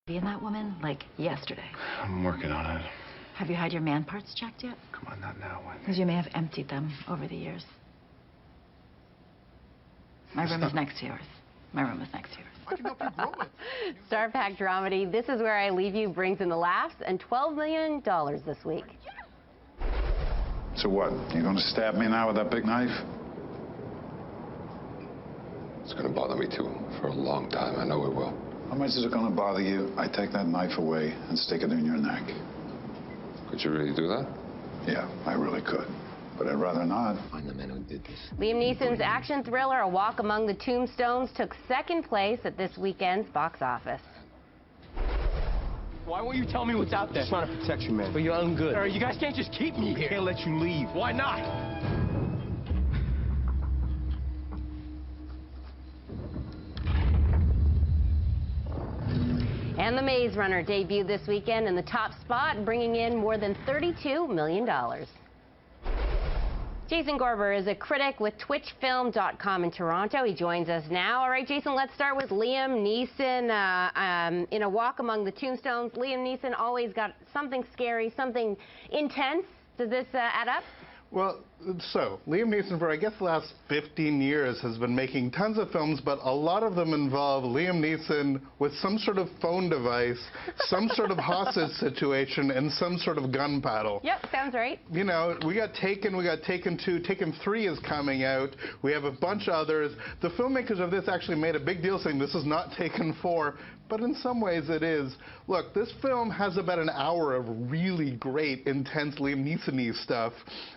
in that woman, like, yesterday. I'm working on it. Have you had your man parts checked yet? Come on, not now, Wendy. Because you may have emptied them over the years. My room is next to yours. My room is next to yours. I can help you grow it. Star-packed dramedy, This Is Where I Leave You brings in the laughs and $12 million this week. So what? You gonna stab me now with that big knife? It's gonna bother me too for a long time. I know it will. How much is it gonna bother you? I take that knife away and stick it in your neck. Could you really do that? Yeah, I really could. But I'd rather not. Find the man who did this. Liam Neeson's action thriller, A Walk Among the Tombstones, took second place at this weekend's box office. Why won't you tell me what's out there? It's not to protect you, man. But you're ungood. You guys can't just keep me here. Can't let you leave. Why not? And The Maze Runner debuted this weekend in the top spot, bringing in more than $32 million. Jason Gorber is a critic with twitchfilm.com in Toronto. He joins us now. All right, Jason, let's start with Liam Neeson in A Walk Among the Tombstones. Liam Neeson always got something scary, something intense. Does this add up? Well, so, Liam Neeson for, I guess, the last 15 years has been making tons of films, but a lot of them involve Liam Neeson with some sort of phone device, some sort of hostage situation, and some sort of gun battle. Yep, sounds right. You know, we got Taken 2, Taken 3 is coming out. We have a bunch of others. The filmmakers of this actually made a big deal saying this is not Taken 4, but in some ways it is. Look, this film has about an hour of really great, intense Liam Neeson-y stuff,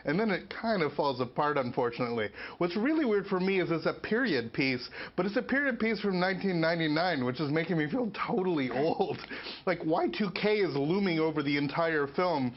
and then it kind of falls apart, unfortunately. What's really weird for me is it's a period piece, but it's a period piece from 1999, which is making me feel totally old. Like, Y2K is looming over the entire film.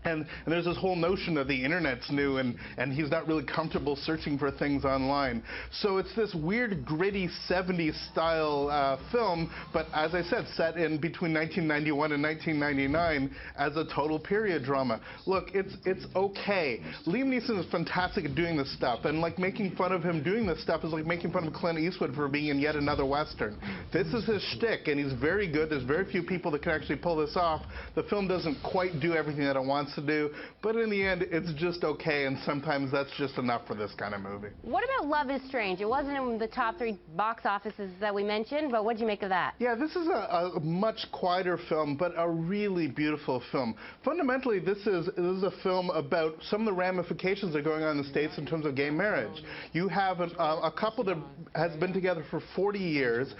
And there's this whole notion that the internet's new and he's not really comfortable searching for things online. So it's this weird, gritty 70s style film, but as I said, set in between 1991 and 1999 as a total period drama. Look, it's okay. Liam Neeson is fantastic at doing this stuff, and like making fun of him doing this stuff is like making fun of Clint Eastwood for being in yet another Western. This is his shtick, and he's very good. There's very few people that can actually pull this off. The film doesn't quite do everything that it wants to do, but in the end it's just okay, and sometimes that's just enough for this kind of movie. What about Love is Strange? It wasn't in the top 3 box offices that we mentioned, but what'd you make of that? Yeah, this is a much quieter film, but a really beautiful film. Fundamentally, this is a film about some of the ramifications that are going on in the States in terms of gay marriage. You have a couple that has been together for 40 years,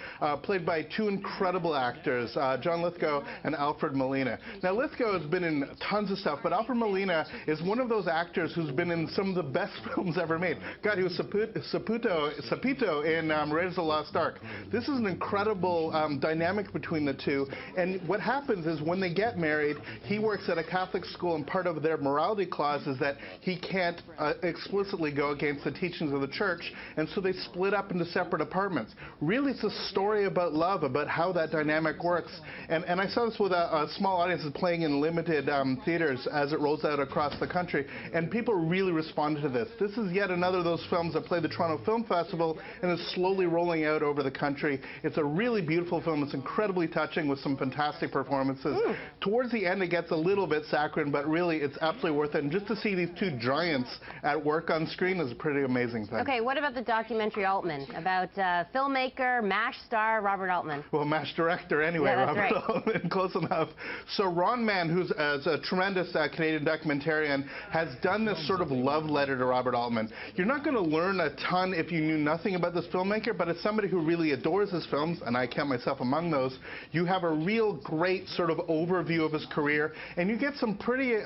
played by 2 incredible actors, John Lithgow and Alfred Molina. Now, Lithgow has been in tons of stuff, but Alfred Molina is one of those actors who's been in some of the best films ever made. God, he was Sapito in Raiders of the Lost Ark. This is an incredible dynamic between the two, and what happens is when they get married, he works at a Catholic school, and part of their morality clause is that he can't explicitly go against the teachings of the church, and so they split up into separate apartments. Really, it's a story about love, about how that dynamic works, and I saw this with a small audience playing in limited theaters as it rolls out across the country, and people really responded to this. This is yet another of those films that play the Toronto Film Festival and is slowly rolling out over the country. It's a really beautiful film. It's incredibly touching with some fantastic performances. Towards the end, it gets a little bit saccharine, but really, it's absolutely worth it. And just to see these 2 giants at work on screen is a pretty amazing thing. Okay, what about the documentary Altman, about filmmaker, MASH star Robert Altman? Well, MASH director anyway, yeah, Robert right. Altman, close enough. So Ron Mann, who's a tremendous Canadian documentarian, has done this sort of love letter to Robert Altman. You're not going to learn a ton if you knew nothing about this filmmaker, but as somebody who really adores his films, and I count myself among those, you have a real great sort of overview of his career, and you get some pretty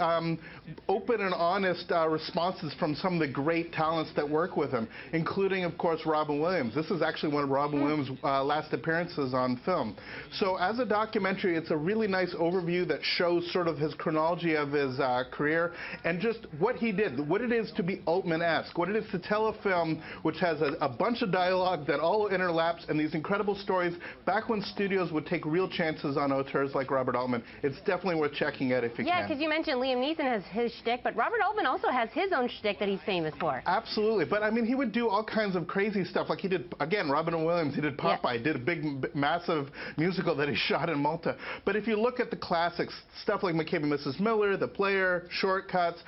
open and honest responses from some of the great talents that work with him, including, of course, Robin Williams. This is actually one of Robin Williams' last appearances on film. So as a documentary, it's a really nice overview that shows sort of his chronology of his his career, and just what he did, what it is to be Altman-esque, what it is to tell a film which has a bunch of dialogue that all interlaps and these incredible stories back when studios would take real chances on auteurs like Robert Altman. It's definitely worth checking out if you can. Yeah, because you mentioned Liam Neeson has his shtick, but Robert Altman also has his own shtick that he's famous for. Absolutely, but I mean, he would do all kinds of crazy stuff, like he did, again, Robin Williams, he did Popeye, Yep. did a big, massive musical that he shot in Malta. But if you look at the classics, stuff like McCabe and Mrs. Miller, The Player, Shortcuts,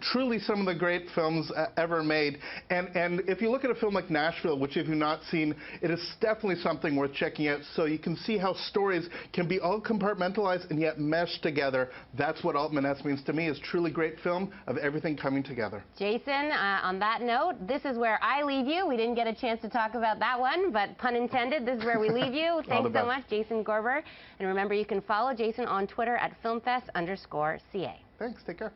truly some of the great films ever made. And if you look at a film like Nashville, which if you've not seen, it is definitely something worth checking out, so you can see how stories can be all compartmentalized and yet meshed together. That's what Altman-esque means to me, is truly great film of everything coming together. Jason, on that note, this is where I leave you. We didn't get a chance to talk about that one, but pun intended, this is where we leave you. Thanks so much, Jason Gorber. And remember, you can follow Jason on Twitter at Filmfest_CA. Thanks, take care.